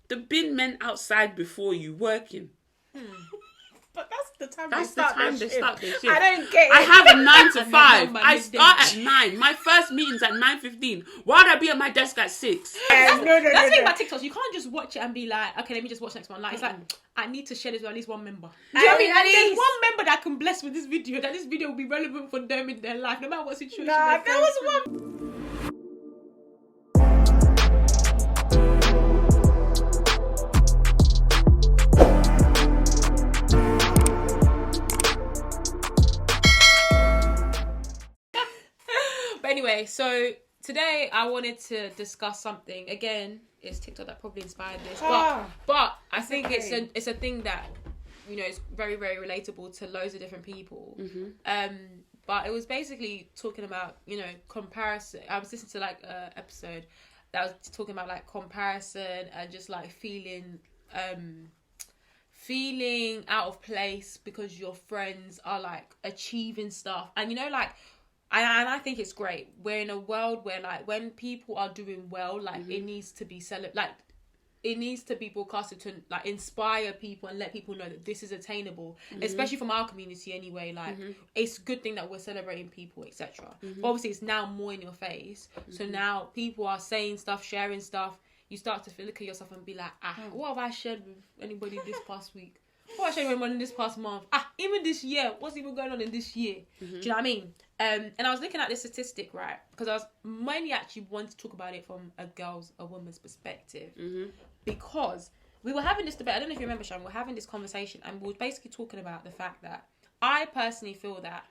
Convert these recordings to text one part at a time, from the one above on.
There been men outside before you working. But that's the time they start their shift. I don't get it. I have a 9 to 5. I start at 9. My first meeting's at 9:15. Why would I be at my desk at 6? That's the thing about TikToks. You can't just watch it and be like, okay, let me just watch next one. Like, it's like, I need to share this with at least one member. Do you know what I mean? And there's one member that I can bless with this video, that this video will be relevant for them in their life, no matter what situation. Nah, there was one. Anyway, so today I wanted to discuss something. Again, it's TikTok that probably inspired this, but I think it's a thing that, you know, is very, very relatable to loads of different people. But it was basically talking about, you know, comparison. I was listening to like an episode that was talking about like comparison and just like feeling out of place because your friends are like achieving stuff, and you know, like. And I think it's great. We're in a world where, like, when people are doing well, like, it needs to be it needs to be broadcasted to, like, inspire people and let people know that this is attainable. Especially from our community anyway. Like, it's a good thing that we're celebrating people, etc. But obviously, it's now more in your face. So now people are saying stuff, sharing stuff. You start to look at yourself and be like, what have I shared with anybody this past week? What have I shared with anyone in this past month? Even this year. What's even going on in this year? Do you know what I mean? And I was looking at this statistic, right? Because I was mainly actually wanting to talk about it from a woman's perspective. Because we were having this debate. I don't know if you remember, Sean. We were having this conversation and we were basically talking about the fact that I personally feel that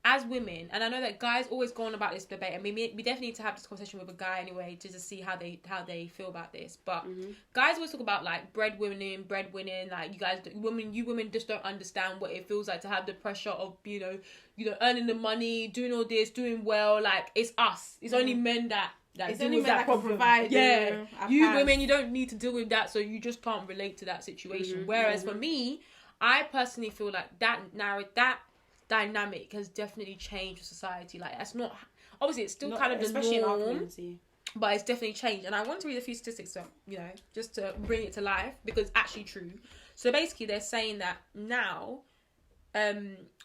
as women, and I know that guys always go on about this debate, and we definitely need to have this conversation with a guy anyway to just see how they feel about this. But guys always talk about like breadwinning, like you women just don't understand what it feels like to have the pressure of you know earning the money, doing all this, doing well. Like it's us. It's only men that it's deal only with men that problem. Provide, you women, you don't need to deal with that, so you just can't relate to that situation. Whereas for me, I personally feel like that dynamic has definitely changed society. Like that's not obviously it's still kind of the norm, in our community, but it's definitely changed. And I want to read a few statistics, so you know, just to bring it to life because it's actually true. So basically, they're saying that now,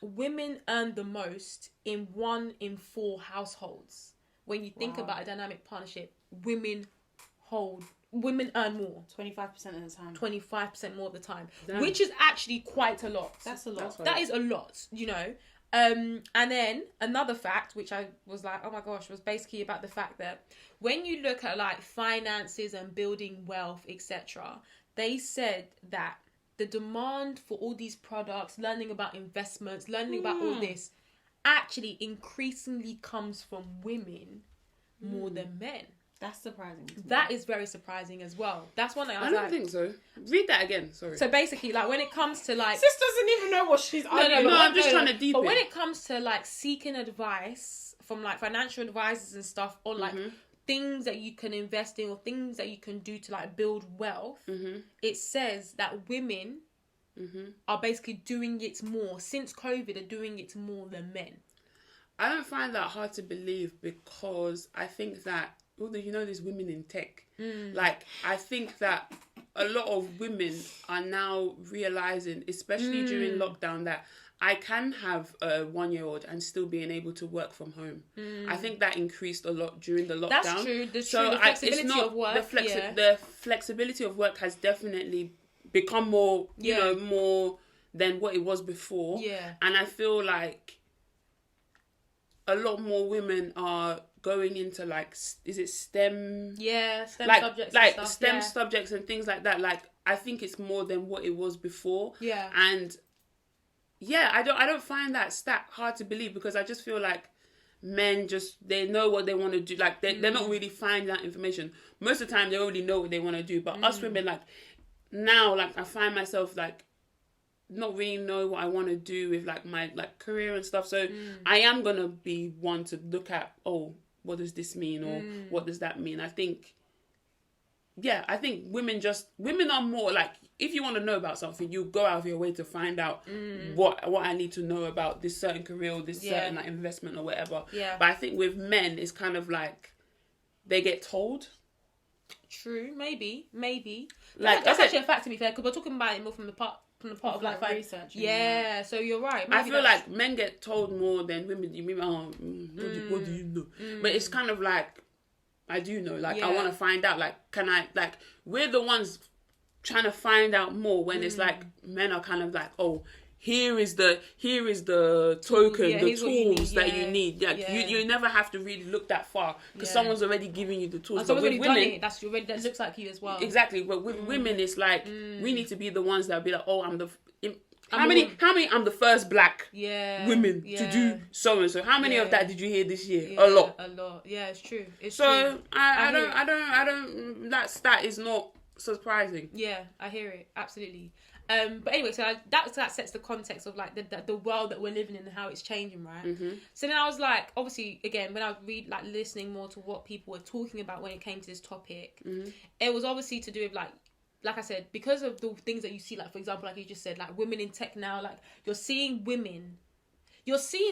women earn the most in 1 in 4 households. When you think about a dynamic partnership, women earn more. 25% of the time. 25% more of the time. Damn. Which is actually quite a lot. That's a lot. That is a lot, you know. And then another fact, which I was like, oh my gosh, was basically about the fact that when you look at like finances and building wealth, etc., they said that the demand for all these products, learning about investments, learning about all this, actually increasingly comes from women more than men. That's surprising. That is very surprising as well. That's one thing I don't think so. Read that again. Sorry. So basically, like when it comes to like, sis doesn't even know what she's arguing. I'm just trying to deep But it. when it comes to like seeking advice from like financial advisors and stuff on like things that you can invest in or things that you can do to like build wealth, it says that women are basically doing it more since COVID. Are doing it more than men. I don't find that hard to believe because I think that. Although you know there's women in tech, like I think that a lot of women are now realizing, especially during lockdown, that I can have a 1-year-old and still being able to work from home. I think that increased a lot during the lockdown. That's true. The flexibility of work. The flexibility of work has definitely become more, you know, more than what it was before. Yeah. And I feel like a lot more women are going into like, is it STEM? Yeah, STEM like, subjects like and stuff. STEM subjects and things like that. Like I think it's more than what it was before. Yeah. And yeah, I don't find that stat hard to believe because I just feel like men they know what they want to do. Like they're not really finding that information. Most of the time they already know what they want to do. But us women, like now, like I find myself like not really know what I want to do with like my like career and stuff. So I am gonna be one to look at, what does this mean or what does that mean? I think women are more like, if you want to know about something, you go out of your way to find out what I need to know about this certain career or this certain like investment or whatever. Yeah. But I think with men, it's kind of like they get told. True, maybe. Like, that's okay. actually a fact, to be fair, because we're talking about it more from the part of like research. Yeah, so you're right. I Maybe feel that's- like men get told more than women. You mean, what do you know? But it's kind of like, I do know. Like, I Yeah. want to find out. Like, can I? Like, we're the ones trying to find out more when it's like men are kind of like, oh, here is the token, yeah, the here's what you tools need, that yeah, you need. Like, yeah. you never have to really look that far because Yeah. someone's already giving you the tools. And But someone's with already done women, it. That looks like you as well. exactly. But with women, it's like we need to be the ones that be like, oh, I'm the. How I'm many? I'm the first black Yeah. women yeah. to do so and so. How many of Yeah. that did you hear this year? Yeah, A lot. A lot. Yeah, it's true. It's So true. I hear it. don't. That stat is not surprising. Yeah, I hear it. Absolutely. But anyway, so that sets the context of like the world that we're living in and how it's changing, right? Mm-hmm. So then I was like, obviously, again, when I was listening more to what people were talking about when it came to this topic, it was obviously to do with like I said, because of the things that you see, like for example, like you just said, like women in tech now, like you're seeing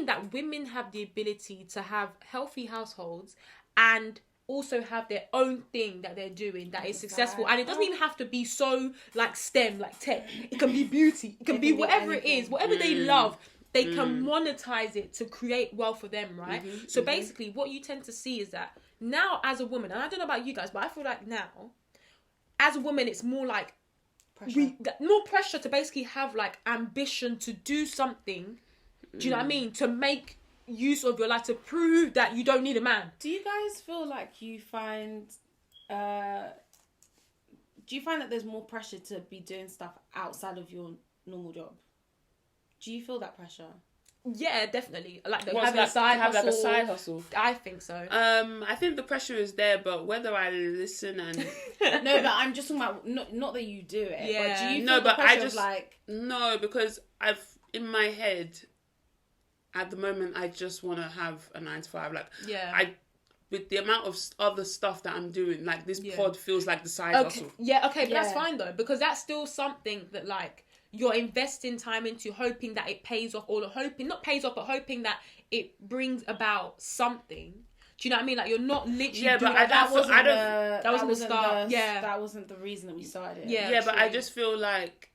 that women have the ability to have healthy households and also have their own thing that they're doing that is successful, and it doesn't even have to be so like STEM, like tech. It can be beauty, it can be whatever it is, whatever they love. They can monetize it to create wealth for them, right? So basically, what you tend to see is that now, as a woman, and I don't know about you guys, but I feel like now, as a woman, it's more like more pressure to basically have like ambition to do something. Do you know what I mean? To make use of your life to prove that you don't need a man. Do you guys feel like you find... do you find that there's more pressure to be doing stuff outside of your normal job? Do you feel that pressure? Yeah, definitely. Like What's having that? a side Have hustle. like a side hustle. I think so. I think the pressure is there, but whether I listen and No, but I'm just talking about not that you do it. Yeah. But do you feel No, the but I pressure just- of like... no, because I've in my head at the moment I just want to have a 9 to 5. Like Yeah. with the amount of other stuff that I'm doing, like this Yeah. pod feels like the side Okay. hustle. Yeah. Okay, but that's Yeah. fine though, because that's still something that like you're investing time into, hoping that it pays off, or hoping not pays off, but hoping that it brings about something. Do you know what I mean? Like you're not literally. Yeah, but doing I that. don't. That wasn't the start. Yeah, that wasn't the reason that we started it. Yeah. Yeah, but I true. just feel like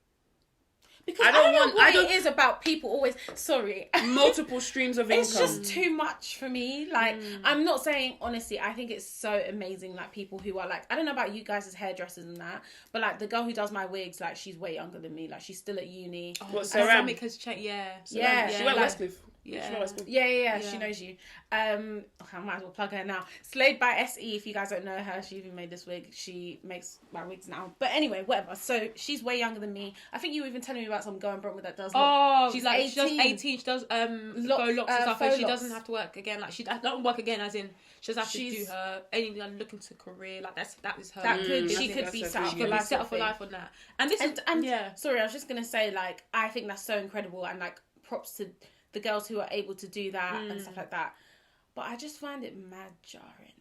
because I don't want- know what I don't- it is about people always. Sorry, multiple streams of income. it's just too much for me. Like, I'm not saying, honestly, I think it's so amazing, like, people who are, like, I don't know about you guys as hairdressers and that, but, like, the girl who does my wigs, like, she's way younger than me. Like, she's still at uni. What, The Saram? dynamic has changed. Yeah. Yeah. She Yeah, went like- Westcliff. Yeah. She went Westcliff. Yeah, Yeah. she knows you. I might as well plug her now. Slayed by SE, if you guys don't know her, she even made this wig. She makes my wigs now. But anyway, whatever. So, she's way younger than me. I think you were even telling me about some girl in Brentwood that does... Oh, she's like, she does 18. 18. She does faux locks and stuff, faux and she locks. doesn't have to work again. Like she doesn't work again, as in she doesn't have to do She's- her any like, looking to career. Like that is her. That could, Mm. she I could think be that's set a up She for could be life. set up for sort of life on that. And this is And yeah. sorry, I was just gonna say, like, I think that's so incredible, and like props to the girls who are able to do that and stuff like that. But I just find it mad jarring,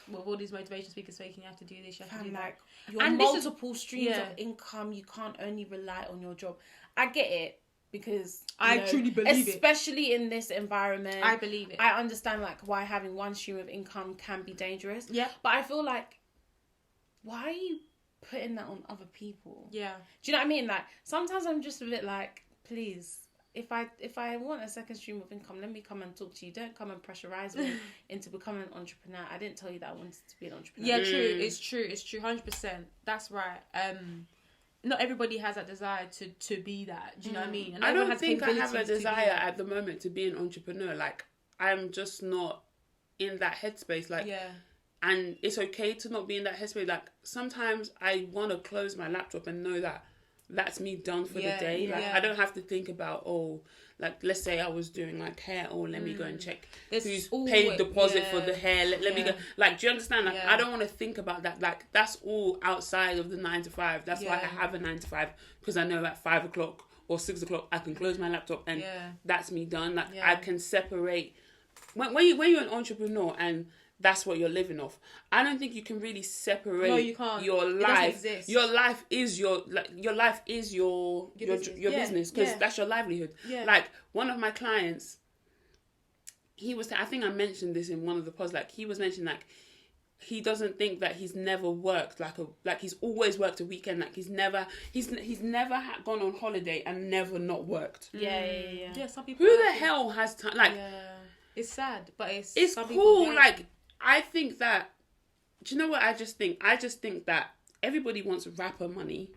Well, all these motivation speakers speaking, you have to do this, you have to do and that. like your And this is- multiple streams yeah. of income. You can't only rely on your job. I get it because I truly believe it. especially in this environment. I believe it. I understand like why having one stream of income can be dangerous. Yeah. But I feel like, why are you putting that on other people? Yeah. Do you know what I mean? Like, sometimes I'm just a bit like, please, if I want a second stream of income, let me come and talk to you. Don't come and pressurize me into becoming an entrepreneur. I didn't tell you that I wanted to be an entrepreneur. Yeah, true. It's true. 100%. That's right. Not everybody has that desire to be that. Do you know what I mean? And I everyone don't has the think I have a capabilities to be desire that. at the moment to be an entrepreneur. Like, I'm just not in that headspace. Like, Yeah. and it's okay to not be in that headspace. Like, sometimes I want to close my laptop and know that that's me done for Yeah, the day. Like, yeah. I don't have to think about, oh, like, let's say I was doing like hair, oh, let me go and check There's who's always- paid deposit for yeah, the hair. Let me yeah. go. Like, do you understand? Like, Yeah. I don't want to think about that. Like, that's all outside of the 9 to 5. That's why I Yeah. have a 9 to 5, because I know at 5 o'clock or 6 o'clock I can close my laptop and Yeah. that's me done. Like, Yeah. I can separate. When you're an entrepreneur and that's what you're living off, I don't think you can really separate. No, you can't. Your It doesn't life. exist. Your life is your life is your business. your Yeah, business, because yeah. that's your livelihood. Yeah. Like, one of my clients, he was, I think I mentioned this in one of the pods. Like, he was mentioning, like, he doesn't think that he's never worked like he's always worked a weekend, like he's never gone on holiday and never not worked. Yeah, some people. Who the hell has time? Like, it's sad, but it's cool. Like, I think that. Do you know what I just think? I just think that everybody wants rapper money.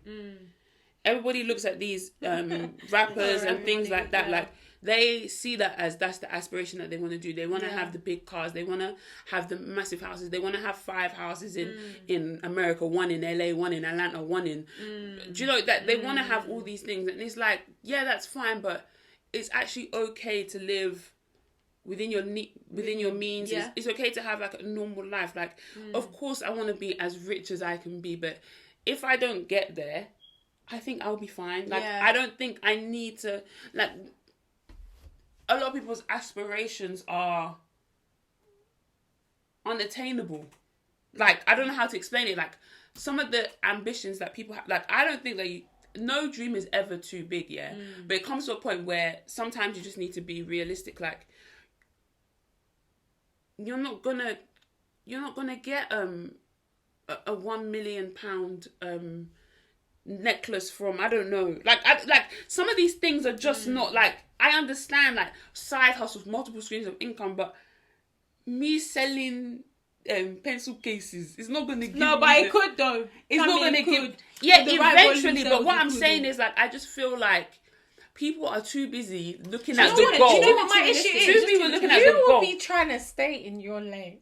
Everybody looks at these rappers and things like that. Like, they see that as that's the aspiration that they want to do. They want to have the big cars. They want to have the massive houses. They want to have 5 houses in America, 1 in LA, 1 in Atlanta, 1 in... Do you know that they want to have all these things? And it's like, yeah, that's fine, but it's actually okay to live within your means. It's okay to have like a normal life. Like, of course, I want to be as rich as I can be, but if I don't get there, I think I'll be fine. Like, I don't think I need to... Like, a lot of people's aspirations are unattainable. Like, I don't know how to explain it. Like, some of the ambitions that people have, like, I don't think that no dream is ever too big, but it comes to a point where sometimes you just need to be realistic. Like, you're not gonna get a £1 million necklace from, I don't know, like some of these things are just not, like, I understand, like, side hustles, multiple streams of income, but me selling pencil cases, it's not going to give it could though. It's not going to give... Yeah, eventually, but what I'm saying is, like, I just feel like people are too busy looking at the goal. Do you know what my issue is? Too busy looking at the goal. You will be trying to stay in your lane.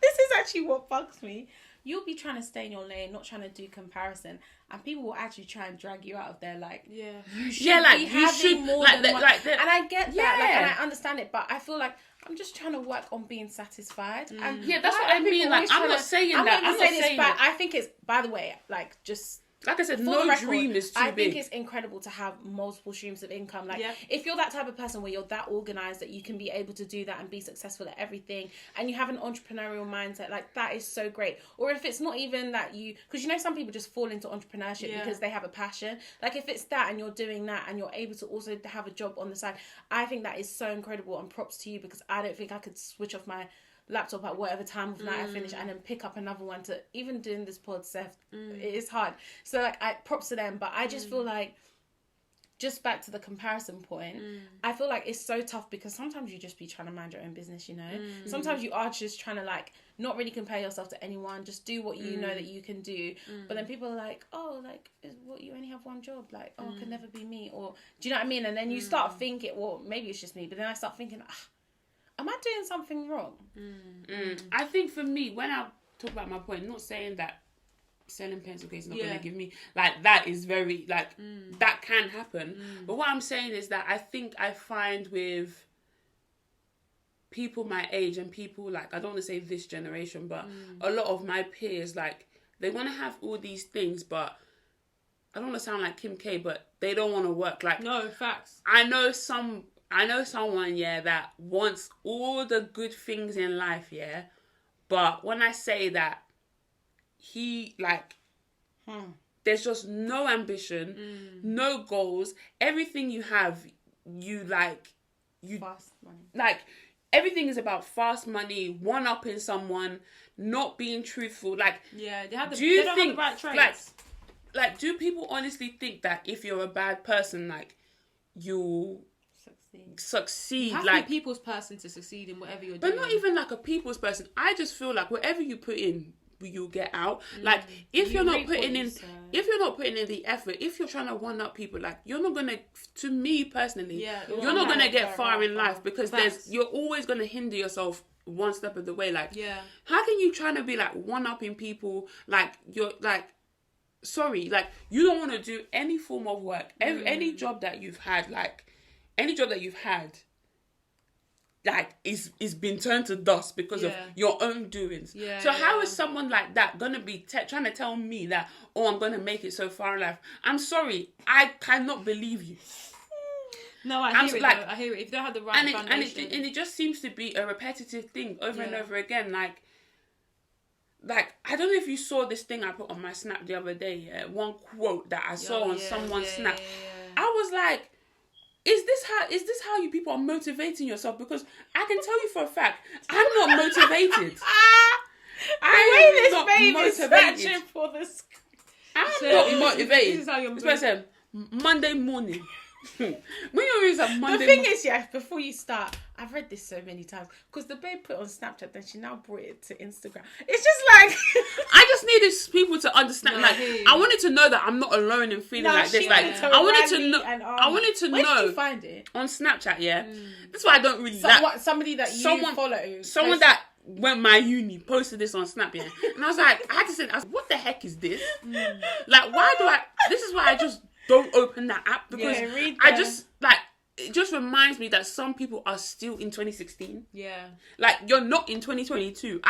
This is actually what bugs me. You'll be trying to stay in your lane, not trying to do comparison, and people will actually try and drag you out of there. Like, you should be having more than one. And I get that, like, and I understand it, but I feel like I'm just trying to work on being satisfied. And that's what I mean. Like, I'm not saying that. I'm not saying it's bad. I think it's, by the way, like, just... Like I said, no dream is too big. I think it's incredible to have multiple streams of income. Like, if you're that type of person where you're that organised that you can be able to do that and be successful at everything, and you have an entrepreneurial mindset, like, that is so great. Or if it's not even that because you know, some people just fall into entrepreneurship because they have a passion. Like, if it's that and you're doing that and you're able to also have a job on the side, I think that is so incredible, and props to you, because I don't think I could switch off my laptop at whatever time of night I finish and then pick up another one to even doing this pod stuff. It is hard. So, like, I props to them, but I just feel like, just back to the comparison point, I feel like it's so tough because sometimes you just be trying to mind your own business, you know. Sometimes you are just trying to, like, not really compare yourself to anyone, just do what you know that you can do. But then people are like, oh, like, you only have one job, like, oh, it could never be me, or do you know what I mean? And then you start thinking, well, maybe it's just me, but then I start thinking, am I doing something wrong? I think for me, when I talk about my point, not saying that selling pencil cases is not going to give me, like, that is very, like, that can happen. But what I'm saying is that I think I find with people my age and people, like, I don't want to say this generation, but a lot of my peers, like, they want to have all these things, but I don't want to sound like Kim K, but they don't want to work. Like, no, facts. I know someone, that wants all the good things in life, but when I say that, he, like, there's just no ambition, no goals, everything you have, fast money. Like, everything is about fast money, one-upping someone, not being truthful, like... Yeah, they don't have the right traits. Like, do people honestly think that if you're a bad person, like, you'll... succeed, you have like, to be a people's person to succeed in whatever you're but doing. not even like a people's person. I just feel like whatever you put in, you'll get out. Like, if you're not putting in the effort, if you're trying to one up people, like, you're not gonna, to me personally, you're not gonna get far in life, because you're always gonna hinder yourself one step of the way. Like, how can you try to be like one upping people? Like, you're like, sorry, like, you don't want to do any form of work, any job that you've had, like. Any job that you've had, like, is been turned to dust because of your own doings. So how is someone like that gonna be trying to tell me that, oh, I'm gonna make it so far in life? I'm sorry, I cannot believe you. No, I hear it. I hear it. If you don't have the right foundation, and it just seems to be a repetitive thing over and over again. Like, I don't know if you saw this thing I put on my Snap the other day. One quote that I saw on someone's Snap. I was like, Is this how you people are motivating yourself? Because I can tell you for a fact, I'm not motivated. I am not baby's motivated. searching for this. I'm not motivated. This is how you're This person, Monday morning. When you use a Monday The thing is, yeah, before you start, I've read this so many times because the babe put it on Snapchat, then she now brought it to Instagram. It's just like I just needed people to understand. No, like, hey. I wanted to know that I'm not alone in feeling like this. Like, I wanted to know. I wanted to Where know did you find it? on Snapchat. Yeah, that's why I don't really. Somebody that you follow. Someone that went my uni posted this on Snap, yeah, and I was like, I had to say, what the heck is this? Like, why do I? This is why I just don't open that app because I just like. It just reminds me that some people are still in 2016. Yeah. Like, you're not in 2022.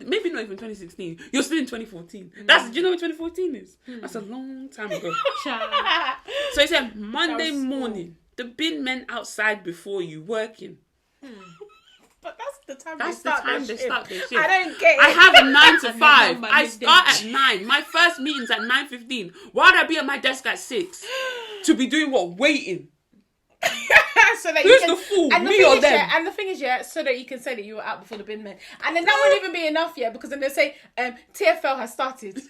Maybe not even 2016. You're still in 2014. Do you know what 2014 is? That's a long time ago. So it said, Monday morning, the bin men outside before you working. But that's the time That's they the start time their they start their shift. I don't get it. I have a 9 to 5. my I midday start at 9. My first meeting's at 9:15. Why would I be at my desk at 6? To be doing what? Waiting. So that Who's you can, the fool? and the Me thing or is, them? Yeah, and the thing is, yeah, so that you can say that you were out before the bin men. And then that wouldn't even be enough, yeah, because then they say, TFL has started.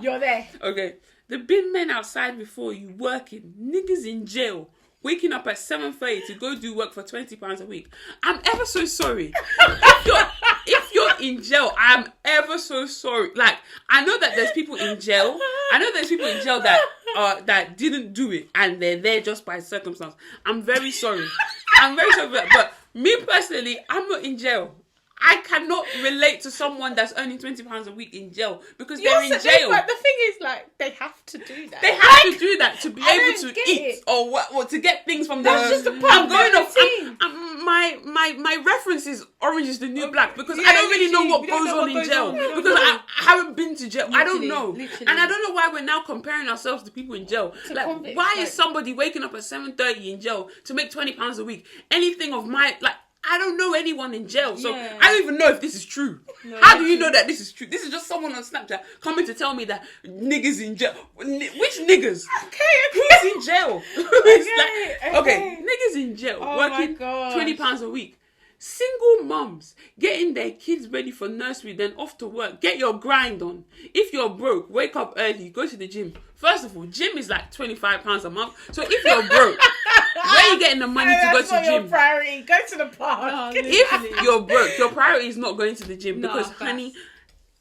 You're there. Okay. The bin men outside before you working. Niggas in jail. Waking up at 7:30 to go do work for £20 a week. I'm ever so sorry. If you're in jail, I'm ever so sorry. Like, I know that there's people in jail. I know there's people in jail that didn't do it and they're there just by circumstance. I'm very sorry. I'm very sorry for that. But me personally, I'm not in jail. I cannot relate to someone that's earning £20 a week in jail because they're in jail. But the thing is, like, they have to do that. They have to do that to be I able don't to get eat it. or what, or to get things from That's the. just a part I'm of going their off. routine. My reference is Orange is the New Black because Yeah, I don't really know literally, what we don't goes know on what in goes jail on. We don't because know. I haven't been to jail. I don't Literally, know, literally. and I don't know why we're now comparing ourselves to people in jail. Like, convicts, why like- is somebody waking up at 7:30 in jail to make £20 a week? Anything of my like. I don't know anyone in jail, so Yeah. I don't even know if this is true. No, How do you know that this is true? This is just someone on Snapchat coming to tell me that niggas in jail. Which niggas? Who's in jail? It's like, okay, niggas in jail Oh my working gosh. £20 a week. Single mums getting their kids ready for nursery, then off to work. Get your grind on. If you're broke, wake up early, go to the gym. First of all, gym is like £25 a month. So if you're broke, where are you getting the money to go That's to not your gym? priority. Go to the park. Oh, If you're broke, your priority is not going to the gym No, because, facts. honey,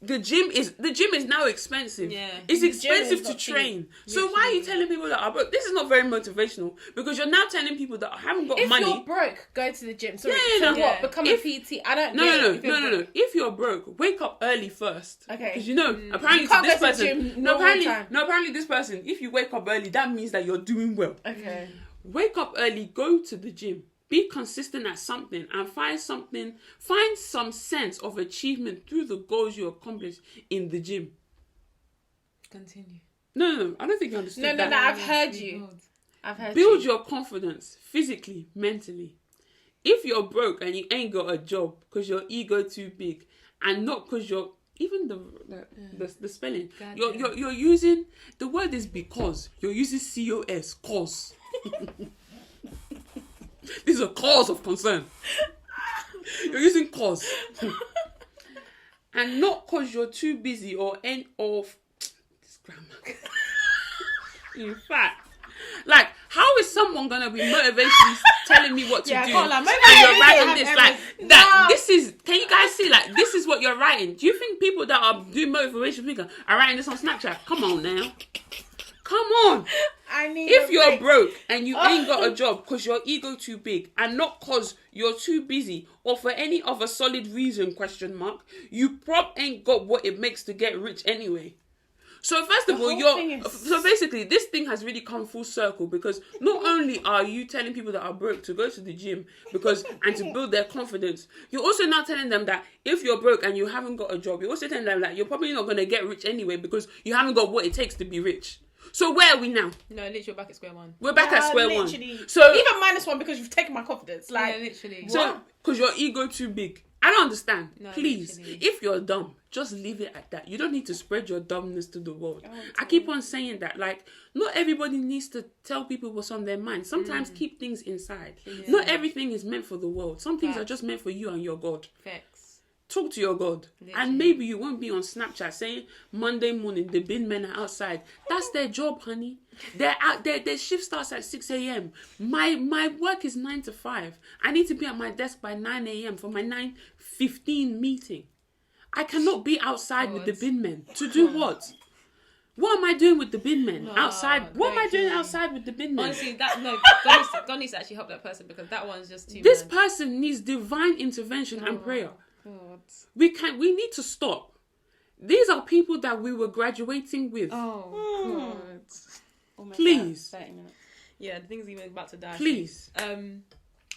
the gym is now expensive. Yeah. It's The gym expensive is to not cheap. train. So why are you telling people that are broke? This is not very motivational because you're now telling people that haven't got If money. you're broke, go to the gym. So, Yeah, so no. what? Become If- a PT. I don't No, get no, it. no. If you're broke, wake up early first. Okay. Because apparently You can't this go to the person. gym No, normal time. apparently this person. If you wake up early, that means that you're doing well. Okay. Wake up early, go to the gym, be consistent at something, and find some sense of achievement through the goals you accomplish in the gym. Continue. No, I don't think you understood No, that. I've heard you. I've heard Build you. your confidence physically, mentally. If you're broke and you ain't got a job because your ego too big, and not because you're even the spelling, God you're using the word is because you're using cause. This is a cause of concern. You're using cause, and not because you're too busy or end of this grammar. In fact, like, how is someone gonna be motivationally telling me what to do? hold on, And motivation you're writing have this every- like that. This is. Can you guys see? Like, this is what you're writing. Do you think people that are doing motivation speaker are writing this on Snapchat? Come on now. Come on. I need. If a you're break. broke and you ain't got a job because your ego too big and not because you're too busy or for any other solid reason, you ain't got what it makes to get rich anyway. So first of all, whole thing is- so basically this thing has really come full circle because not only are you telling people that are broke to go to the gym and to build their confidence, you're also now telling them that if you're broke and you haven't got a job, you're also telling them that you're probably not going to get rich anyway because you haven't got what it takes to be rich. So where are we now? No, literally, we're back at square one. We're back at square one. Literally. So Even -1 because you've taken my confidence. Like, Yeah, literally. So, because your ego too big. I don't understand. No, Please, literally. if you're dumb, just leave it at that. You don't need to spread your dumbness to the world. I keep on saying that. Like, not everybody needs to tell people what's on their mind. Sometimes keep things inside. Not everything is meant for the world. Some things are just meant for you and your God. Facts. talk to your God. Literally. And maybe you won't be on Snapchat saying Monday morning the bin men are outside. That's their job, honey. They're out. Their shift starts at 6 a.m. My work is 9 to 5. I need to be at my desk by 9 a.m. for my 9:15 meeting. I cannot be outside with the bin men. To do what? What am I doing with the bin men outside? What am I doing outside with the bin men? Honestly, God needs to actually help that person, because that one's just too. This person needs divine intervention and prayer. God. We need to stop. These are people that we were graduating with. Oh God. Almost Please. 30 minutes. Yeah, the thing's even about to die. Please.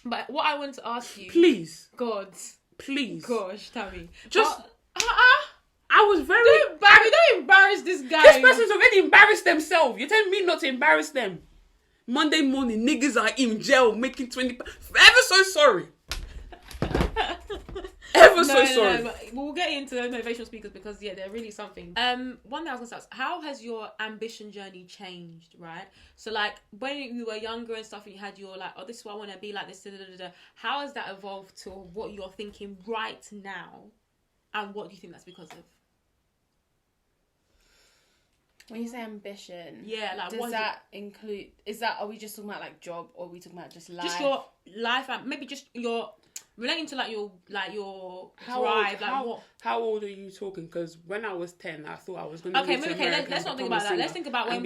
But what I wanted to ask you. Please. God. Please. Gosh, Tammy. Just. I was very. Don't embarrass this guy. This person's already embarrassed themselves. You're telling me not to embarrass them. Monday morning, niggas are in jail making 20. Ever so sorry. Sorry. But we'll get into the motivational speakers, because they're really something. One thing I was gonna say, how has your ambition journey changed, right? So like when you were younger and stuff, and you had your like, oh, this is what I want to be like this. How has that evolved to what you're thinking right now, and what do you think that's because of? When you say ambition, like does that include? Are we just talking about like job, or are we talking about just life? Just your life, and maybe just your. Relating to your drive, how old are you talking? Because when I was 10, I thought I was going to Okay, let's not think about that. Let's think about when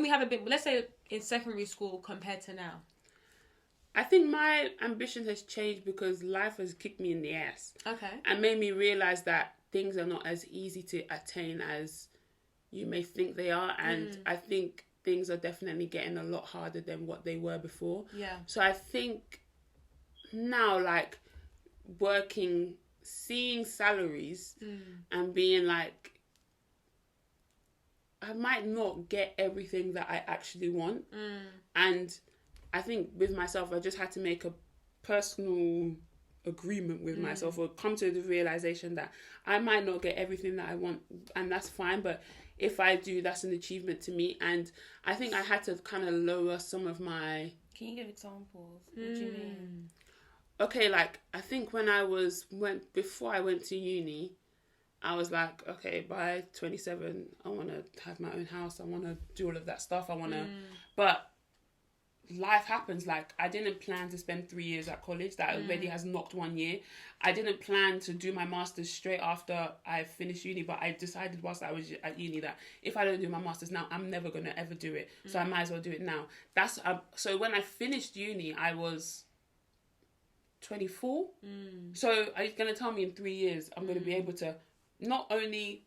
we have a bit. Let's say in secondary school compared to now. I think my ambition has changed because life has kicked me in the ass. Okay. And made me realize that things are not as easy to attain as you may think they are, and I think things are definitely getting a lot harder than what they were before. Yeah. So I think. Now, like, working, seeing salaries and being like, I might not get everything that I actually want. And I think with myself, I just had to make a personal agreement with myself, or come to the realization that I might not get everything that I want, and that's fine. But if I do, that's an achievement to me. And I think I had to kind of lower some of my... Can you give examples? What do you mean? Okay, like, I think before I went to uni, I was like, okay, by 27, I want to have my own house. I want to do all of that stuff. I want to, but life happens. Like, I didn't plan to spend 3 years at college. That already has knocked 1 year. I didn't plan to do my master's straight after I finished uni, but I decided whilst I was at uni that if I don't do my master's now, I'm never going to ever do it. So I might as well do it now. So when I finished uni, I was 24. So are you going to tell me in 3 years I'm going to be able to not only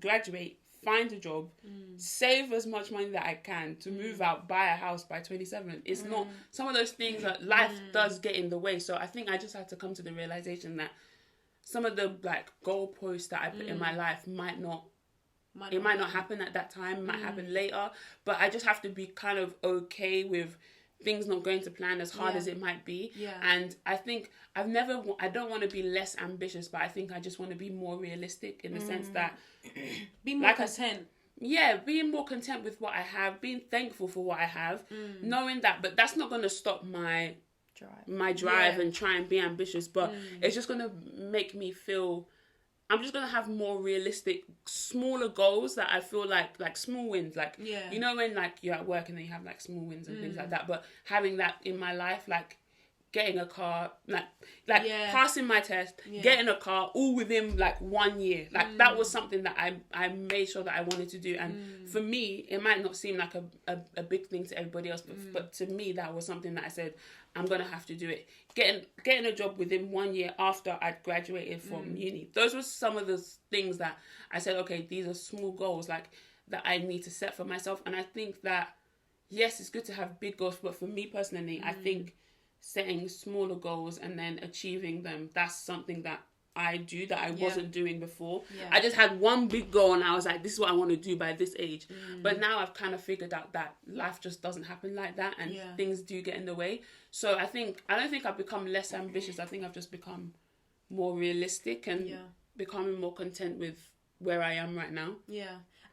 graduate, find a job, save as much money that I can to move out, buy a house by 27? It's not some of those things that life does get in the way. So I think I just had to come to the realization that some of the like goalposts that I put in my life might not happen at that time, might happen later, but I just have to be kind of okay with things not going to plan as hard as it might be. And I think I don't want to be less ambitious, but I think I just want to be more realistic in the sense that be more content. Being more content with what I have, being thankful for what I have, knowing that, but that's not going to stop my drive and try and be ambitious, but it's just going to make me feel I'm just going to have more realistic, smaller goals that I feel like small wins. Like, you know, when like you're at work and then you have like small wins and things like that. But having that in my life, like getting a car, like passing my test, getting a car, all within like 1 year. Like that was something that I made sure that I wanted to do. And for me, it might not seem like a big thing to everybody else, but to me, that was something that I said, I'm going to have to do it. Getting a job within 1 year after I'd graduated from uni. Those were some of the things that I said, okay, these are small goals like that I need to set for myself. And I think that, yes, it's good to have big goals, but for me personally, I think setting smaller goals and then achieving them, that's something that I do that I wasn't doing before. I just had one big goal and I was like, this is what I want to do by this age. But now I've kind of figured out that life just doesn't happen like that, and things do get in the way. So I don't think I've become less ambitious. I think I've just become more realistic and becoming more content with where I am right now.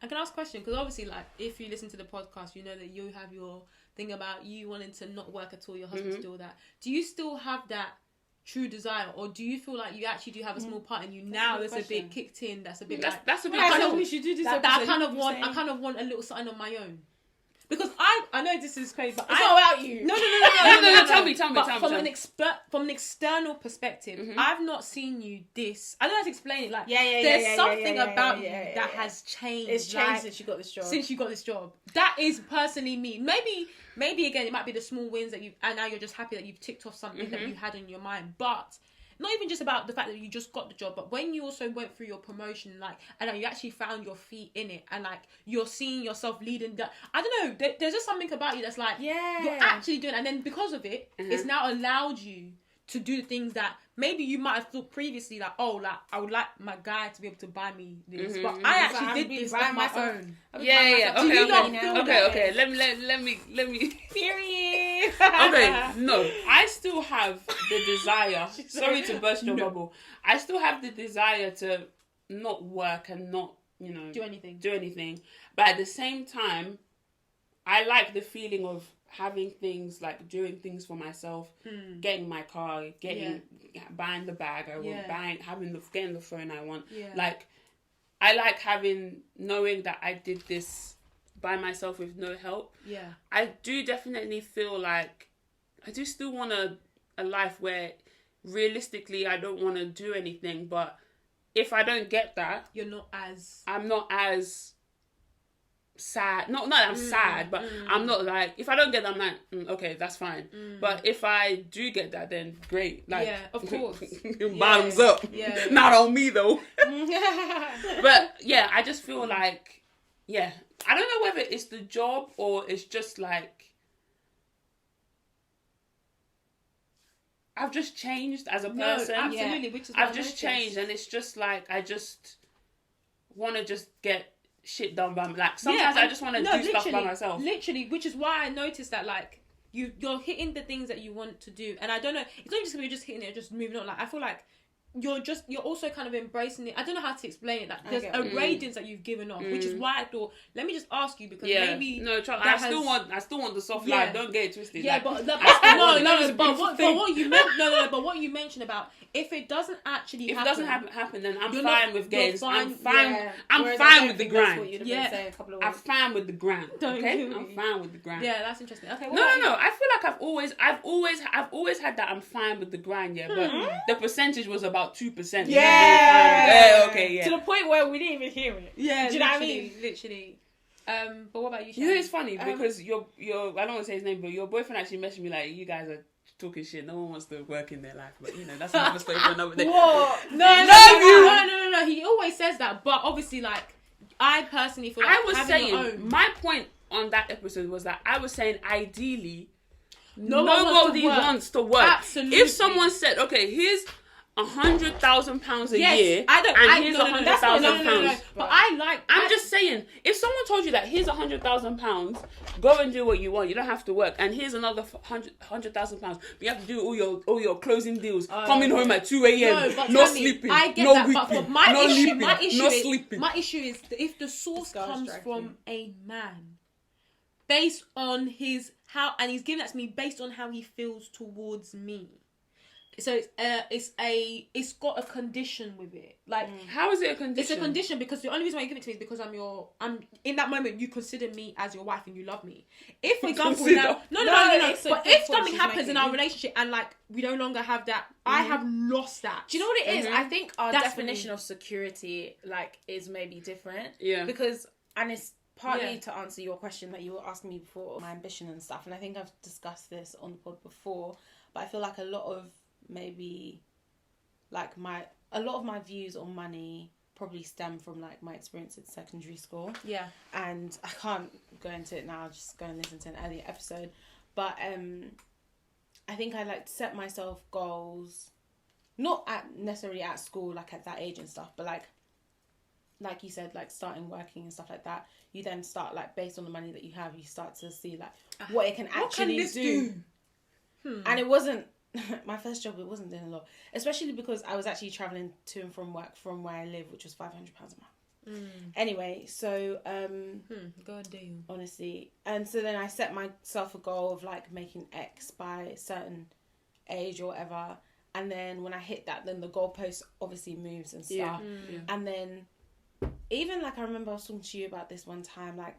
I can ask a question, because obviously, like, if you listen to the podcast, you know that you have your thing about you wanting to not work at all, your husband to do all that. Do you still have that true desire, or do you feel like you actually do have a small part in you now that's a bit kicked in, that's a bit that's a bit we should do this. that I kind of want a little something on my own. Because I know this is crazy, but it's not about you. No. Tell me. But from an external perspective, I've not seen you this. I don't know how to explain it. Like, there's something about you that has changed. It's changed since you got this job. That is personally me. Maybe again, it might be the small wins that and now you're just happy that you've ticked off something that you had in your mind, but. Not even just about the fact that you just got the job, but when you also went through your promotion, like, and you actually found your feet in it, and like you're seeing yourself leading that. I don't know. There's just something about you that's like, you're actually doing, and then because of it, it's now allowed you to do things that maybe you might have thought previously, like, oh, like I would like my guy to be able to buy me this, but I actually did this on my own. Yeah. Okay. Let me. Period. Okay, no, I still have the desire. Sorry to burst your bubble. I still have the desire to not work and not, do anything. But at the same time, I like the feeling of having things, like doing things for myself, getting my car, buying the bag I want, getting the phone I want. Yeah. Like, I like knowing that I did this by myself with no help. Yeah. I do definitely feel like I do still want a life where realistically I don't want to do anything, but if I don't get that, I'm not as sad. Not that I'm sad, but I'm not like, if I don't get that, I'm like, okay, that's fine. But if I do get that, then great. Like, yeah, of course. Bottoms up. Yeah. Not on me though. But yeah, I just feel like, I don't know whether it's the job or it's just like I've just changed as a person. Absolutely, which is I've just changed, and it's just like I just want to just get shit done by me. Like, sometimes I just want to do stuff by myself. Literally, which is why I noticed that, like, you're hitting the things that you want to do, and I don't know, it's not just you're just hitting it, just moving on. Like, I feel like you're also kind of embracing it. I don't know how to explain it. Like, there's a radiance that you've given off, which is why I thought, let me just ask you, because maybe I still want the soft life. Don't get it twisted. Yeah, like, but what you mentioned about, if it doesn't actually happen, then I'm fine with games. I'm fine with the grind. I'm fine with the grind. Okay, I'm fine with the grind. Yeah, that's interesting. Okay. No. I feel like I've always had that I'm fine with the grind. Yeah, but the percentage was about 2%. Yeah. Okay. Yeah. To the point where we didn't even hear it. Yeah. Do you know what I mean? Literally. But what about you? You know, it's funny because your I don't want to say his name, but your boyfriend actually messaged me like, you guys are talking shit. No one wants to work in their life, but that's another story for another day. What? No. He always says that, but obviously, like, I personally feel like I was saying, my point on that episode was that I was saying, ideally, nobody wants to work. Absolutely. If someone said, okay, here's £100,000 a year, here's £100,000. But I'm just saying, if someone told you that here's £100,000, go and do what you want. You don't have to work. And here's another £100,000. But you have to do all your closing deals. Coming home at 2 a.m. No sleeping. I get that. But my issue is if the source comes from a man, based on he's giving that to me based on how he feels towards me. So it's got a condition with it. Like, how is it a condition? It's a condition because the only reason why you give it to me is because I'm in that moment you consider me as your wife and you love me. If, for example, now but if something happens in our relationship and like we no longer have that, I have lost that. Do you know what it is? I think our definition of security like is maybe different. Yeah. Because, and it's partly to answer your question that you were asking me before, my ambition and stuff, and I think I've discussed this on the pod before, but I feel like a lot of my views on money probably stem from like my experience at secondary school. Yeah. And I can't go into it now, I'll just go and listen to an earlier episode. But I think I like to set myself goals, not necessarily at school, like at that age and stuff, but like you said, like starting working and stuff like that. You then start like based on the money that you have, you start to see like what it can actually do. And it wasn't my first job, it wasn't doing a lot, especially because I was actually travelling to and from work from where I live, which was £500 a month. Anyway, so God damn, honestly, and so then I set myself a goal of like making X by a certain age or whatever, And then when I hit that, then the goalpost obviously moves and stuff. And then even like I remember I was talking to you about this one time, like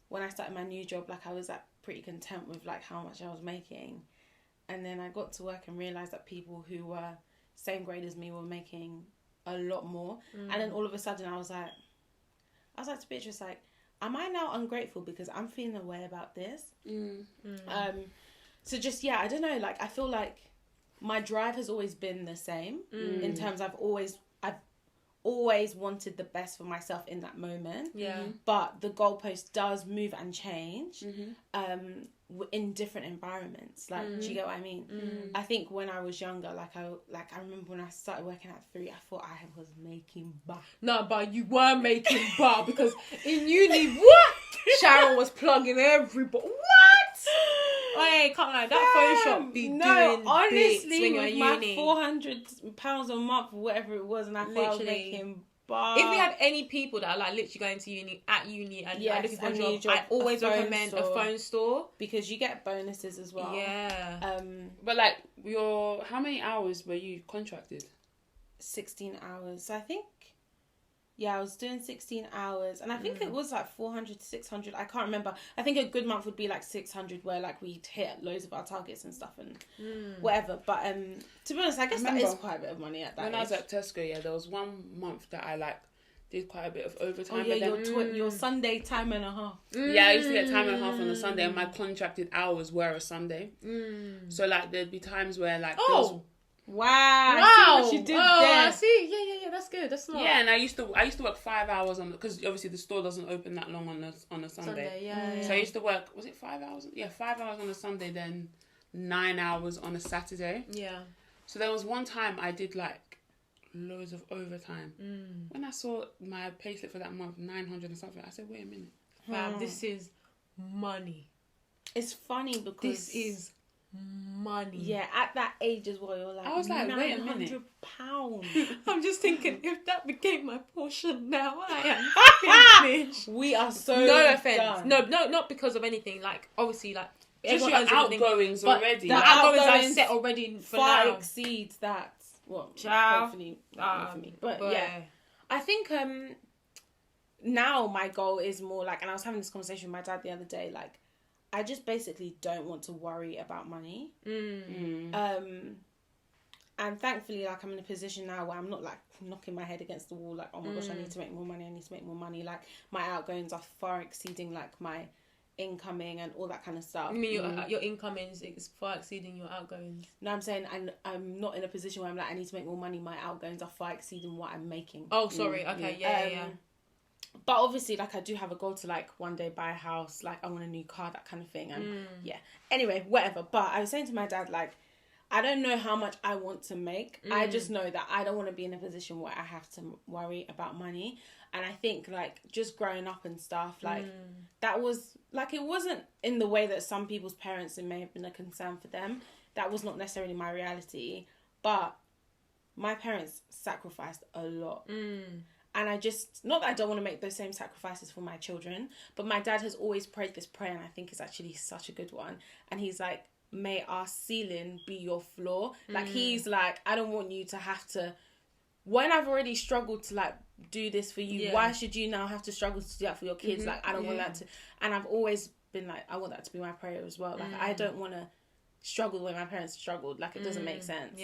when I started my new job, like I was like pretty content with like how much I was making. And then I got to work and realised that people who were same grade as me were making a lot more. And then all of a sudden I was like to Beatrice, like, am I now ungrateful because I'm feeling a way about this? So just, I don't know, like I feel like my drive has always been the same in terms I've always wanted the best for myself in that moment. But the goalpost does move and change in different environments. Like, do you get what I mean? I think when I was younger, I remember when I started working at 3, I thought I was making bar. No, but you were making bar because in uni, what? Sharon was plugging everybody. What? Oh, yeah, can't lie. That phone shop be doing honestly, bits when you're with at my uni. £400 a month, whatever it was, and I thought I was making bar. If we have any people that are like literally going to uni and like, looking for a job, I always recommend a phone store because you get bonuses as well. Yeah. But like how many hours were you contracted? 16 hours. So I think, I was doing 16 hours, and I think it was like 400 to 600. I can't remember. I think a good month would be like 600, where like we'd hit loads of our targets and stuff and whatever. But to be honest, I guess that is quite a bit of money at that When age. I was at Tesco, there was one month that I like did quite a bit of overtime. Oh yeah, your Sunday time and a half. Yeah, I used to get time and a half on a Sunday, and my contracted hours were a Sunday. So like there'd be times where like Wow! I see what you did there. I see. Yeah. That's good. That's smart. Yeah, and I used to work 5 hours because obviously the store doesn't open that long on a Sunday. Yeah. So I used to work. Was it 5 hours? Yeah, 5 hours on a Sunday, then 9 hours on a Saturday. Yeah. So there was one time I did like loads of overtime. When I saw my payslip for that month, 900 and something, I said, "Wait a minute, fam, this is money." It's funny because this is money. Yeah, at that age as well, you're like, I was like, wait a minute. £900. I'm just thinking, if that became my portion now, I am finished. We are so no offense. done. No, not because of anything. Like, obviously, like, just your outgoings already. The outgoings are set already for far now. exceeds that. Well, Ciao. hopefully not for me. But yeah, I think now my goal is more like, and I was having this conversation with my dad the other day, like, I just basically don't want to worry about money. And thankfully, like, I'm in a position now where I'm not like knocking my head against the wall, like, oh my gosh, I need to make more money. Like, my outgoings are far exceeding like my incoming and all that kind of stuff. I mean, your incomings is far exceeding your outgoings. No, I'm saying I'm not in a position where I'm like, I need to make more money. My outgoings are far exceeding what I'm making. Oh, sorry. Okay, yeah. But obviously, like, I do have a goal to, like, one day buy a house. Like, I want a new car, that kind of thing. And, Anyway, whatever. But I was saying to my dad, like, I don't know how much I want to make. I just know that I don't want to be in a position where I have to worry about money. And I think, like, just growing up and stuff, like, that was, like, it wasn't in the way that some people's parents, it may have been a concern for them. That was not necessarily my reality. But my parents sacrificed a lot. And I just, not that I don't want to make those same sacrifices for my children, but my dad has always prayed this prayer, and I think it's actually such a good one. And he's like, may our ceiling be your floor. Like, he's like, I don't want you to have to, when I've already struggled to, like, do this for you, why should you now have to struggle to do that for your kids? Like, I don't want that to, and I've always been like, I want that to be my prayer as well. Like, I don't want to struggle the way my parents struggled. Like, it doesn't make sense.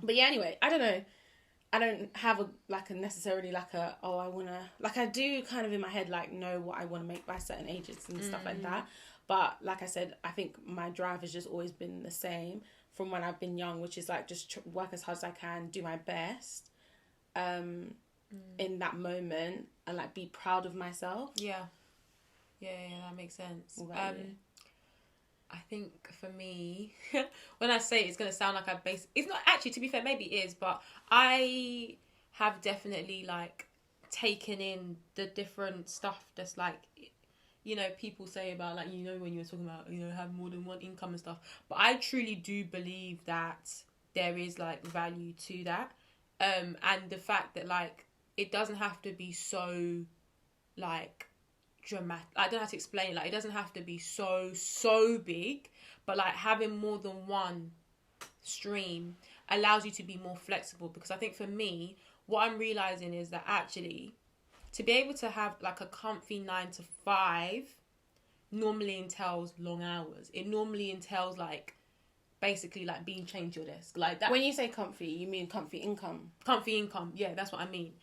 But yeah, anyway, I don't know. I don't have I want to, like, I do kind of in my head, like, know what I want to make by certain ages and stuff like that. But like I said, I think my drive has just always been the same from when I've been young, which is like, just work as hard as I can, do my best in that moment, and like be proud of myself. Yeah, that makes sense. I think for me, when I say it's going to sound like it's not actually, to be fair, maybe it is, but I have definitely, like, taken in the different stuff that's, like, you know, people say about, like, you know, when you were talking about, you know, have more than one income and stuff. But I truly do believe that there is, like, value to that. And the fact that, like, it doesn't have to be so, like, dramatic. I don't have to explain it. Like, it doesn't have to be so big, but like having more than one stream allows you to be more flexible. Because I think for me, what I'm realizing is that actually to be able to have like a comfy 9 to 5 normally entails long hours. It normally entails like basically like being chained to your desk like that. When you say comfy, you mean comfy income? Comfy income, yeah, that's what I mean.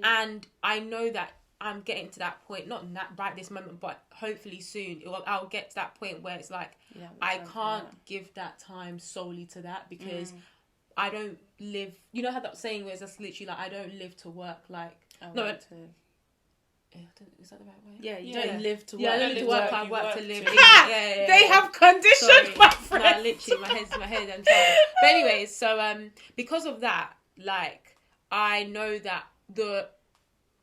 And I know that I'm getting to that point, not right this moment, but hopefully soon I'll get to that point where it's like I can't give that time solely to that, because I don't live, you know how that saying where it's just literally like I don't live to work, like is that the right way? Yeah, you don't live to work. Yeah, I don't live to work. I work to live. They have conditioned my friend. No, literally, my head. I'm tired. But anyways, so because of that, like I know that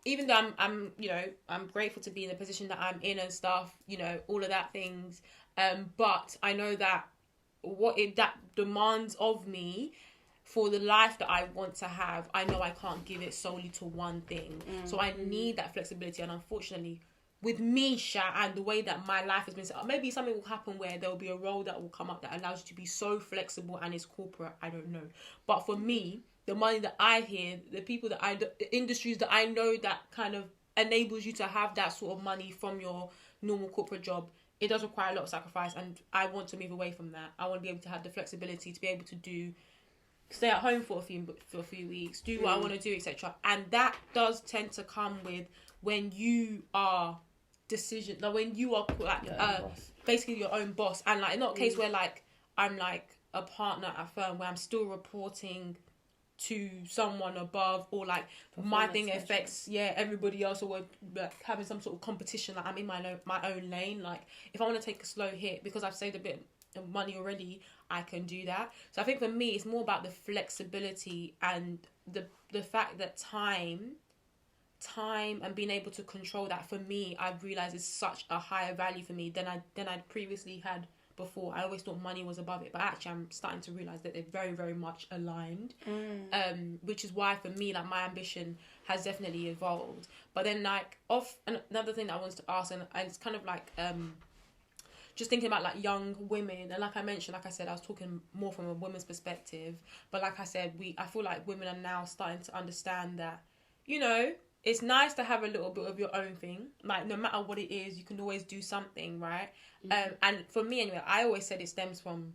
even though I'm you know, I'm grateful to be in the position that I'm in and stuff, you know, all of that things. But I know that that demands of me. For the life that I want to have, I know I can't give it solely to one thing. So I need that flexibility. And unfortunately, with me, Sha, and the way that my life has been set up, maybe something will happen where there will be a role that will come up that allows you to be so flexible and is corporate. I don't know. But for me, the money that I hear, the industries that I know that kind of enables you to have that sort of money from your normal corporate job, it does require a lot of sacrifice. And I want to move away from that. I want to be able to have the flexibility to be able to stay at home for a few weeks, do what I want to do, etc. And that does tend to come with when you are when you are like basically your own boss, and like not a case where like I'm like a partner at a firm where I'm still reporting to someone above, or like my thing affects everybody else, or we're like having some sort of competition. Like I'm in my own lane. Like if I want to take a slow hit because I've saved a bit of money already, I can do that. So I think for me it's more about the flexibility and the fact that time and being able to control that, for me I've realized is such a higher value for me than I'd previously had before. I always thought money was above it, but actually I'm starting to realize that they're very, very much aligned. Which is why for me, like, my ambition has definitely evolved. But then like another thing that I wanted to ask, and it's kind of like just thinking about like young women, and like I mentioned, like I said, I was talking more from a woman's perspective, but like I said, I feel like women are now starting to understand that, you know, it's nice to have a little bit of your own thing. Like no matter what it is, you can always do something, right? And for me anyway, I always said it stems from,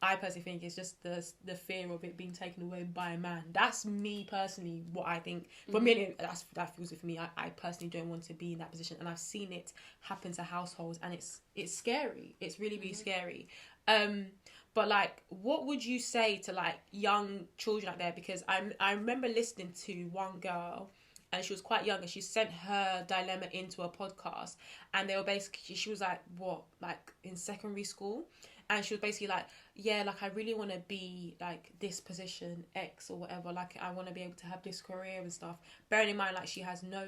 I personally think it's just the fear of it being taken away by a man. That's me personally, what I think. For me, that feels it for me. I personally don't want to be in that position, and I've seen it happen to households, and it's scary. It's really, really scary. But like, what would you say to like young children out there? Because I remember listening to one girl, and she was quite young, and she sent her dilemma into a podcast, and they were basically, she was like, in secondary school, and she was basically like, yeah, like I really want to be like this position X or whatever, like I want to be able to have this career and stuff, bearing in mind like she has no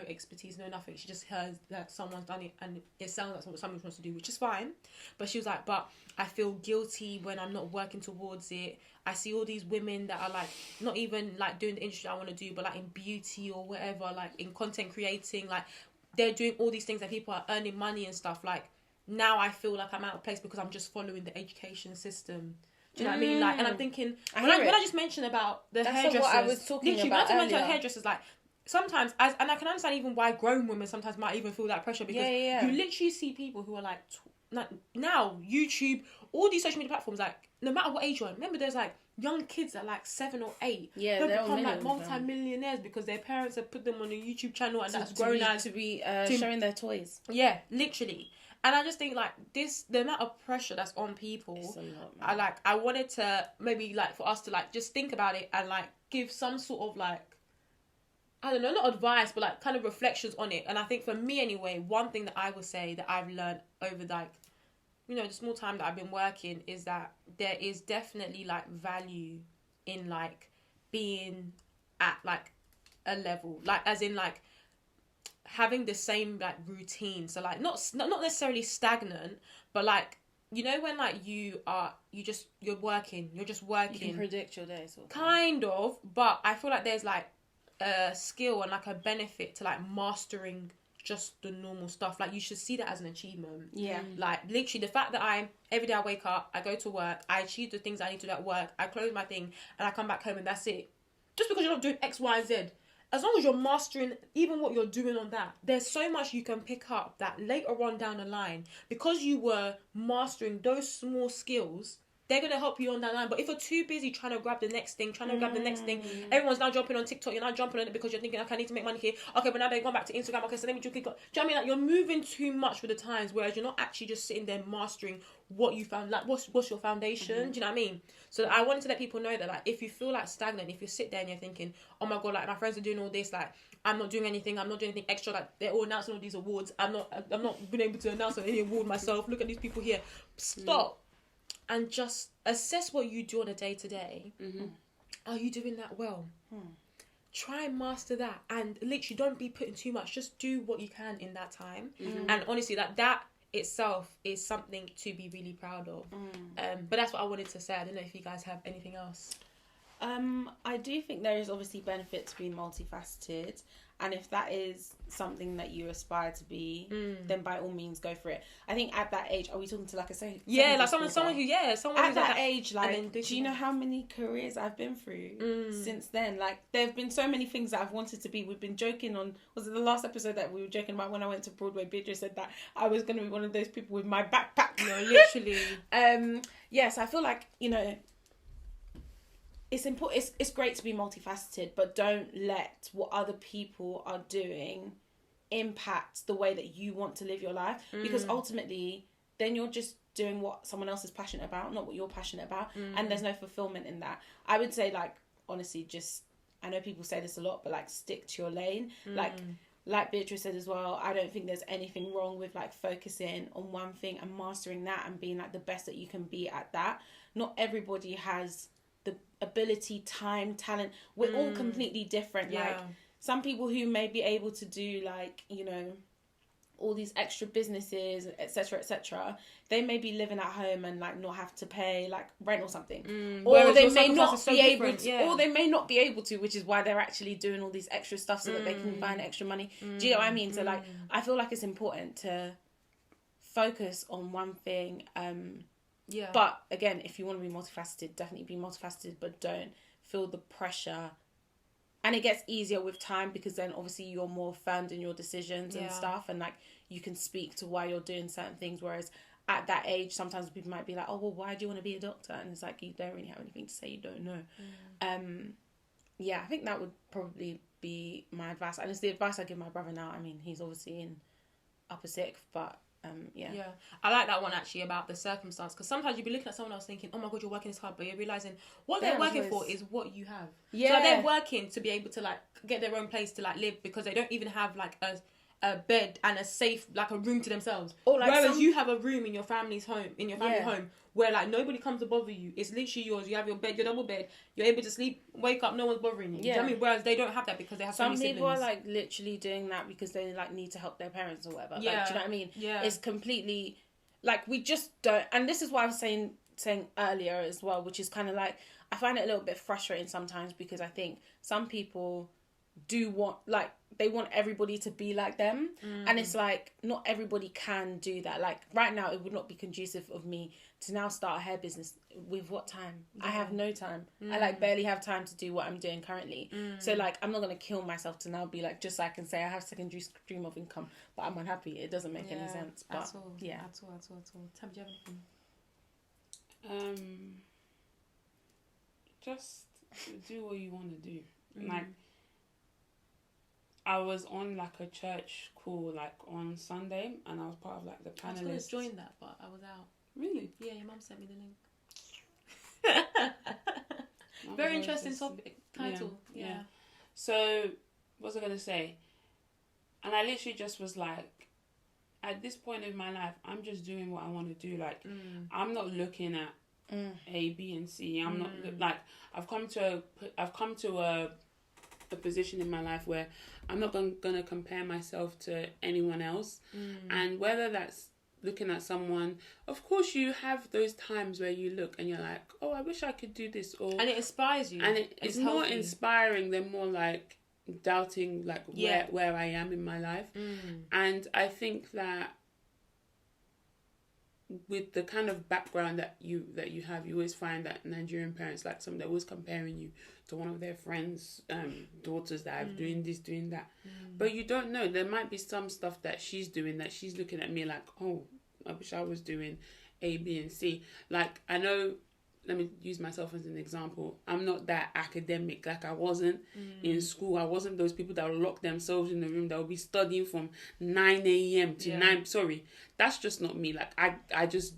expertise, no nothing, she just heard that someone's done it and it sounds like what someone wants to do, which is fine, but she was like, but I feel guilty when I'm not working towards it. I see all these women that are like not even like doing the industry I want to do, but like in beauty or whatever, like in content creating, like they're doing all these things that people are earning money and stuff. Like now I feel like I'm out of place because I'm just following the education system. Do you know what I mean? Like, and I'm thinking when I just mentioned about the hairdressers, what I was talking about earlier. earlier. Hairdressers, like sometimes, and I can understand even why grown women sometimes might even feel that pressure, because you literally see people who are like now YouTube, all these social media platforms, like no matter what age you're in. Remember, there's like young kids that are like 7 or 8. Yeah, they'll they're become like multi-millionaires because their parents have put them on a YouTube channel, and that's grown to be showing their toys. Yeah, literally. And I just think like the amount of pressure that's on people. It's a lot, man. I wanted to maybe like for us to like just think about it and like give some sort of like, I don't know, not advice, but like kind of reflections on it. And I think for me anyway, one thing that I would say that I've learned over like, you know, the small time that I've been working is that there is definitely like value in like being at like a level, like as in like having the same like routine. So like not necessarily stagnant, but like, you know, when like you're just working. You can predict your day, sort of kind of, but I feel like there's like a skill and like a benefit to like mastering just the normal stuff. Like, you should see that as an achievement. Yeah. Like, literally, the fact that every day I wake up, I go to work, I achieve the things I need to do at work, I close my thing, and I come back home and that's it. Just because you're not doing X, Y, and Z. As long as you're mastering even what you're doing on that, there's so much you can pick up that later on down the line, because you were mastering those small skills, they're going to help you on that line. But if you're too busy trying to grab the next thing, everyone's now jumping on TikTok, you're now jumping on it because you're thinking, okay, I need to make money here. Okay, but now they've gone back to Instagram. Okay, so let me just click on. Do you know what I mean? Like, you're moving too much with the times, whereas you're not actually just sitting there mastering what you found. Like, what's your foundation? Do you know what I mean? So I wanted to let people know that, like, if you feel like stagnant, if you sit there and you're thinking, oh my God, like, my friends are doing all this, like, I'm not doing anything extra, like, they're all announcing all these awards, I'm not been able to announce any award myself, look at these people here. Stop. And just assess what you do on a day-to-day. Are you doing that well? Try and master that, and literally don't be putting too much, just do what you can in that time. And honestly, that itself is something to be really proud of. But that's what I wanted to say. I don't know if you guys have anything else. I do think there is obviously benefit to being multifaceted, and if that is something that you aspire to be, then by all means go for it. I think at that age, are we talking to, like I say, like someone who's at that age, like, do you know how many careers I've been through since then? Like, there have been so many things that I've wanted to be. We've been joking on, was it the last episode that we were joking about when I went to Broadway? Beatrice said that I was going to be one of those people with my backpack. No, literally. Yes, I feel like, you know, it's important. It's great to be multifaceted, but don't let what other people are doing impact the way that you want to live your life, because ultimately then you're just doing what someone else is passionate about, not what you're passionate about, and there's no fulfillment in that. I would say, like, honestly, just, I know people say this a lot, but, like, stick to your lane. Like Beatrice said as well, I don't think there's anything wrong with, like, focusing on one thing and mastering that and being, like, the best that you can be at that. Not everybody has the ability, time, talent. We're all completely different. Like, some people who may be able to do, like, you know, all these extra businesses, etc., they may be living at home and, like, not have to pay, like, rent or something, or they may not be able to, or they may not be able to, which is why they're actually doing all these extra stuff so that they can find extra money. Do you know what I mean? So, like, I feel like it's important to focus on one thing. But again, if you want to be multifaceted, definitely be multifaceted, but don't feel the pressure. And it gets easier with time, because then obviously you're more firm in your decisions and stuff, and, like, you can speak to why you're doing certain things. Whereas at that age, sometimes people might be like, oh, well, why do you want to be a doctor? And it's like, you don't really have anything to say, you don't know. I think that would probably be my advice. And it's the advice I give my brother now. I mean, he's obviously in upper sixth, but I like that one actually about the circumstance, because sometimes you'll be looking at someone else thinking, oh my God, you're working this hard, but you're realizing what they're working for is what you have. So, like, they're working to be able to, like, get their own place to, like, live, because they don't even have, like, a bed and a safe, like, a room to themselves. Or, like, whereas you have a room in your family's home, home, where, like, nobody comes to bother you. It's literally yours. You have your bed, your double bed. You're able to sleep, wake up, no one's bothering you. Do you know what I mean? Whereas they don't have that because they have so many siblings. Some people are, like, literally doing that because they, like, need to help their parents or whatever. Like, do you know what I mean? It's completely, like, we just don't. And this is what I was saying earlier as well, which is kind of like, I find it a little bit frustrating sometimes, because I think some people do want, like, they want everybody to be like them, and it's like, not everybody can do that. Like, right now it would not be conducive of me to now start a hair business. With what time? I have no time. I, like, barely have time to do what I'm doing currently. So, like, I'm not going to kill myself to now be like, just so I can say I have secondary stream of income, but I'm unhappy. It doesn't make any sense. But at all. At all. Tam, do you have anything? Just do what you want to do. Like, I was on, like, a church call, like, on Sunday, and I was part of, like, the panelists. I was going to join that, but I was out. Really? Yeah, your mum sent me the link. Very interesting topic. Title. Yeah. So, what was I going to say? And I literally just was like, at this point in my life, I'm just doing what I want to do. Like, I'm not looking at A, B, and C. I'm not, like, I've come to a position in my life where I'm not going to compare myself to anyone else. And whether that's looking at someone, of course you have those times where you look and you're like, oh, I wish I could do this, or, and it inspires you, and it's more inspiring than more like, doubting like where I am in my life. And I think that with the kind of background that you have, you always find that Nigerian parents, like they're always comparing you to one of their friends' daughters that are doing this, doing that. But you don't know, there might be some stuff that she's doing that she's looking at me like, oh, I wish I was doing A, B, and C. Like, I know, let me use myself as an example. I'm not that academic. Like, I wasn't in school. I wasn't those people that would lock themselves in the room that would be studying from 9 a.m. to 9. Sorry, that's just not me. Like, I just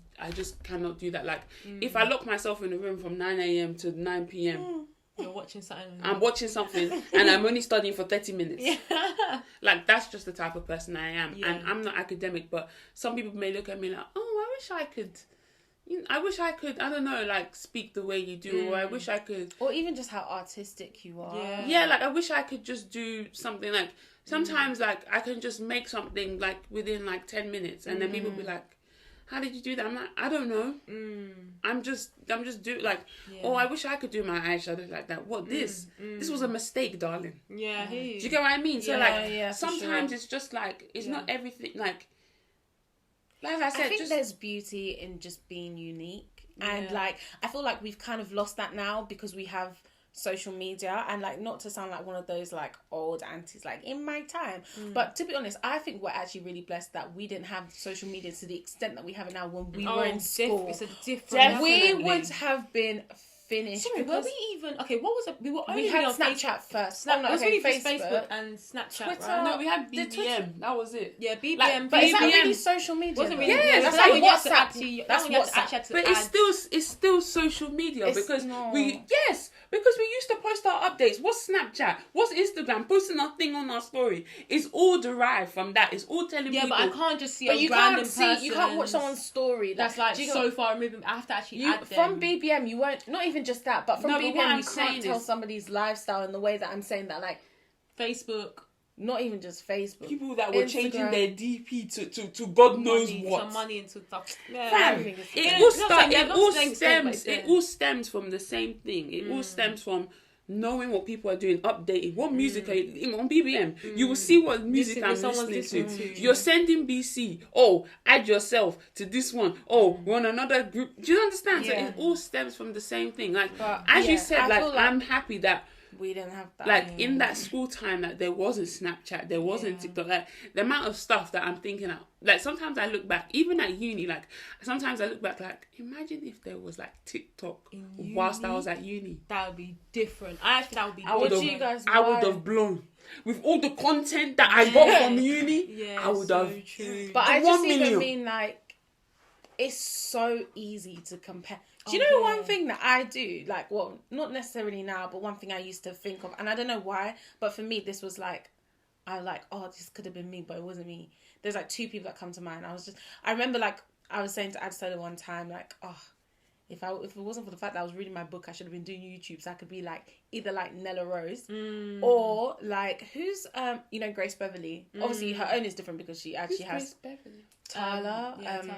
cannot do that. Like, if I lock myself in the room from 9 a.m. to 9 p.m. You're watching something. I'm watching something and I'm only studying for 30 minutes. Like, that's just the type of person I am. And I'm not academic, but some people may look at me like, oh, I wish I could, I don't know, like, speak the way you do, or I wish I could... Or even just how artistic you are. Yeah, like, I wish I could just do something, like, sometimes, like, I can just make something, like, within, like, 10 minutes, and then people be like, how did you do that? I'm like, I don't know. I'm just doing, like, oh, I wish I could do my eyeshadow like that. What, this? This was a mistake, darling. Yeah, Do you get what I mean? So, like, sometimes sure. it's just, like, it's not everything, like I said, I think there's beauty in just being unique. And, like, I feel like we've kind of lost that now because we have social media. And, like, not to sound like one of those, like, old aunties, like, in my time. But to be honest, I think we're actually really blessed that we didn't have social media to the extent that we have it now when we were in school. It's a different... We would have been finished. Sorry, were we even... Okay, what was it? We had Snapchat first. It was really just Facebook and Snapchat, Twitter. right? No, we had BBM. That was it. Yeah, BBM. Like, But is that really social media? Wasn't really. Yeah, that's like when you have to WhatsApp. actually... That's WhatsApp. But it's still social media because because we used to post our updates. What's Snapchat? What's Instagram? Posting our thing on our story. It's all derived from that. It's all telling people. Yeah, but I can't just see But a you random can't see. You can't watch person's- someone's story That's like so far removed. I have to actually add them. From BBM. You won't. Not even just that, but from No, but what BBM I'm you saying can't tell is- somebody's lifestyle in the way that I'm saying that. Like, Facebook. not even just Facebook. People that were changing Instagram. their DP to God knows what. Some money into stuff. Yeah. Fam, It all stems from the same thing. It all stems from knowing what people are doing, updating what music are you, on BBM. You will see what music I'm listening to. You're sending BC. Oh, add yourself to this one. Oh, we're on another group. Do you understand? So it all stems from the same thing. Like, as you said, like, I'm happy that we didn't have that. like in that school time that there wasn't Snapchat, there wasn't TikTok. Like, the amount of stuff that I'm thinking of, like, sometimes I look back, even at uni, like, sometimes I look back, like, imagine if there was like TikTok whilst I was at uni. That would be different. I think that would be I would different. have blown with all the content that I got from uni. Yeah, I would have. True. But I 1 just million. even mean, like, it's so easy to compare. Do you know one thing that I do? Like, well, not necessarily now, but one thing I used to think of, and I don't know why, but for me, this was like, I like, oh, this could have been me, but it wasn't me. There's like two people that come to mind. I remember, like, I was saying to Adsola one time, like, oh, if it wasn't for the fact that I was reading my book, I should have been doing YouTube, so I could be like either like Nella Rose or like who's Grace Beverly. Obviously, her own is different because she actually has Grace Beverly? Tyler. Tyler.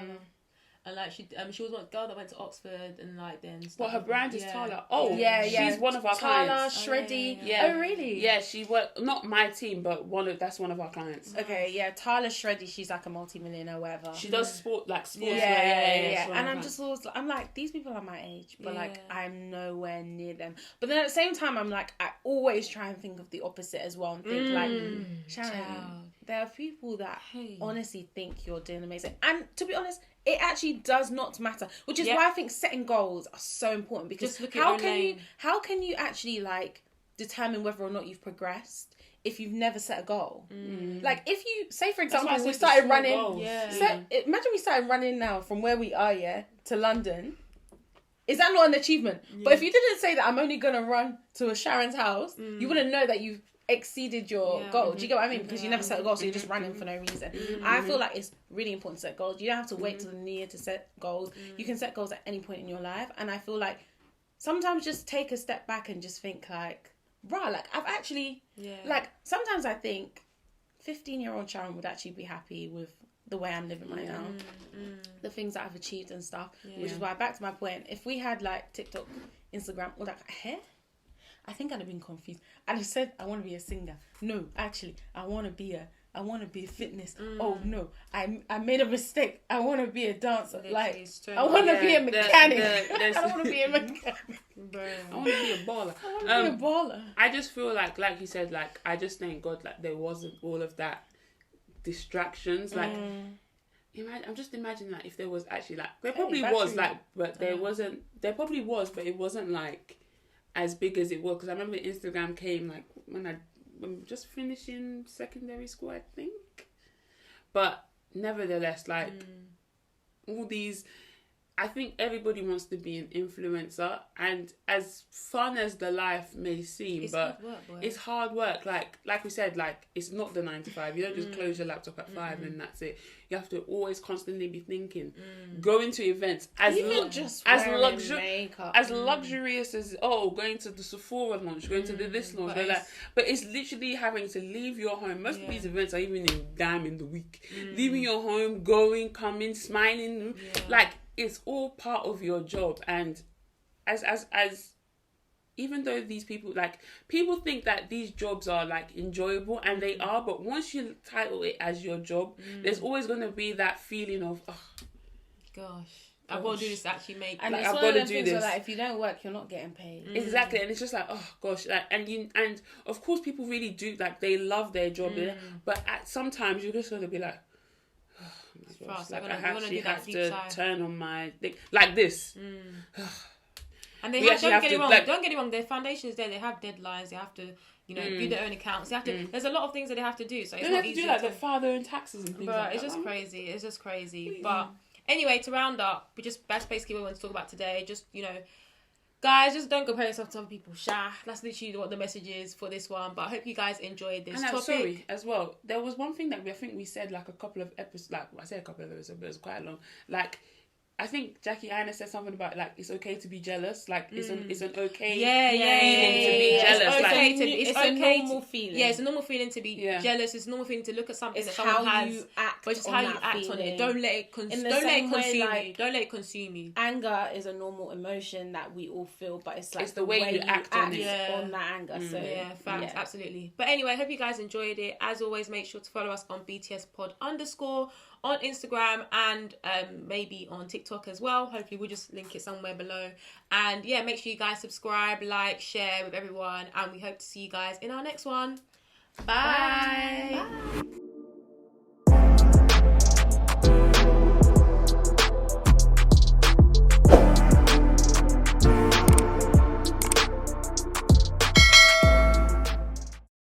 And like she was one girl that went to Oxford and like then. Well, her brand is Tyler. Oh, yeah. She's one of our Tyler, clients. Shreddy. Yeah. Oh, really? Yeah, she worked, not my team, but that's one of our clients. Okay, yeah, Tyler Shreddy, she's like a multi-millionaire, whatever. She does sports. Yeah. And I'm just always, I'm like, these people are my age, but like, I'm nowhere near them. But then at the same time, I'm like, I always try and think of the opposite as well and think like, Sharon, there are people that honestly think you're doing amazing. And to be honest, it actually does not matter, which is why I think setting goals are so important, because how can you actually like determine whether or not you've progressed if you've never set a goal? Like, if you say, for example, we started running, imagine we started running now from where we are to London. Is that not an achievement? But if you didn't say that I'm only gonna run to a Sharon's house, you wouldn't know that you've exceeded your goal. Do you get what I mean? Because you never set a goal, so you're just running for no reason. I feel like it's really important to set goals. You don't have to wait till the new year to set goals. You can set goals at any point in your life. And I feel like sometimes just take a step back and just think like, bruh, like, I've actually like, sometimes I think 15-year-old Sharon would actually be happy with the way I'm living right now, the things that I've achieved and stuff, which is why, back to my point, if we had like TikTok, Instagram, all that hair, I think I'd have been confused. I'd have said, I want to be a singer. No, actually, I want to be a fitness. Oh no, I made a mistake. I want to be a dancer. Literally, I want to be a mechanic. I I want to be a mechanic. I want to be a baller. I want to be a baller. I just feel like you said, like, I just thank God, like, there wasn't all of that distractions. Like, I'm just imagining, like, if there was actually, like, there probably was, like, but there wasn't, there probably was, but it wasn't, like, as big as it was. Because I remember Instagram came, like, when I'm just finishing secondary school, I think. But nevertheless, like, all these, I think everybody wants to be an influencer, and as fun as the life may seem, It's but hard work, boy. it's hard work. Like we said, like, it's not the 9 to 5. You don't just close your laptop at 5 and that's it. You have to always constantly be thinking, going to events as luxurious as going to the Sephora launch, going to this launch, but it's literally having to leave your home. Most of these events are even in the week. Leaving your home, going, coming, smiling, like, it's all part of your job. And as even though these people think that these jobs are, like, enjoyable, and they are, but once you title it as your job, there's always going to be that feeling of, gosh, I've got to do this to actually make. And like, it's I've one got of to them do things this. where, like, if you don't work, you're not getting paid. Exactly. And it's just like, oh gosh, like, and of course people really do, like, they love their job, but sometimes you're just going to be like, Fast. like, I I actually do that have deep to sigh. turn on my thing like this. And they We actually don't have get it to, wrong. like- Don't get it wrong. Their foundation is there. They have deadlines. They have to, do their own accounts. They have to. There's a lot of things that they have to do. So it's They not have to easy do, like, the father and taxes and things But like it's that. just crazy. It's just crazy. But anyway, to round up, that's basically what we want to talk about today. Just, guys, just don't compare yourself to other people. That's literally what the message is for this one. But I hope you guys enjoyed this And I'm topic. sorry as well. There was one thing that I think we said, like, a couple of episodes. Like, I said a couple of episodes, but it was quite long. Like, I think Jackie Anna said something about, like, it's okay to be jealous. Like, it's an okay feeling to be jealous. It's okay Like, it's a okay normal feeling. Yeah, it's a normal feeling to be jealous. It's a normal feeling to look at something It's that someone how has. you act But it's on how you that act on it. feeling. Don't let it In the don't let it same way, consume like, you. Don't let it consume you. Anger is a normal emotion that we all feel, but it's like It's the way you act on it. on that anger. So Yeah, facts, absolutely. But anyway, I hope you guys enjoyed it. As always, make sure to follow us on BTS Pod _ on Instagram and maybe on TikTok as well. Hopefully we'll just link it somewhere below. And yeah, make sure you guys subscribe, like, share with everyone, and we hope to see you guys in our next one. Bye. Bye.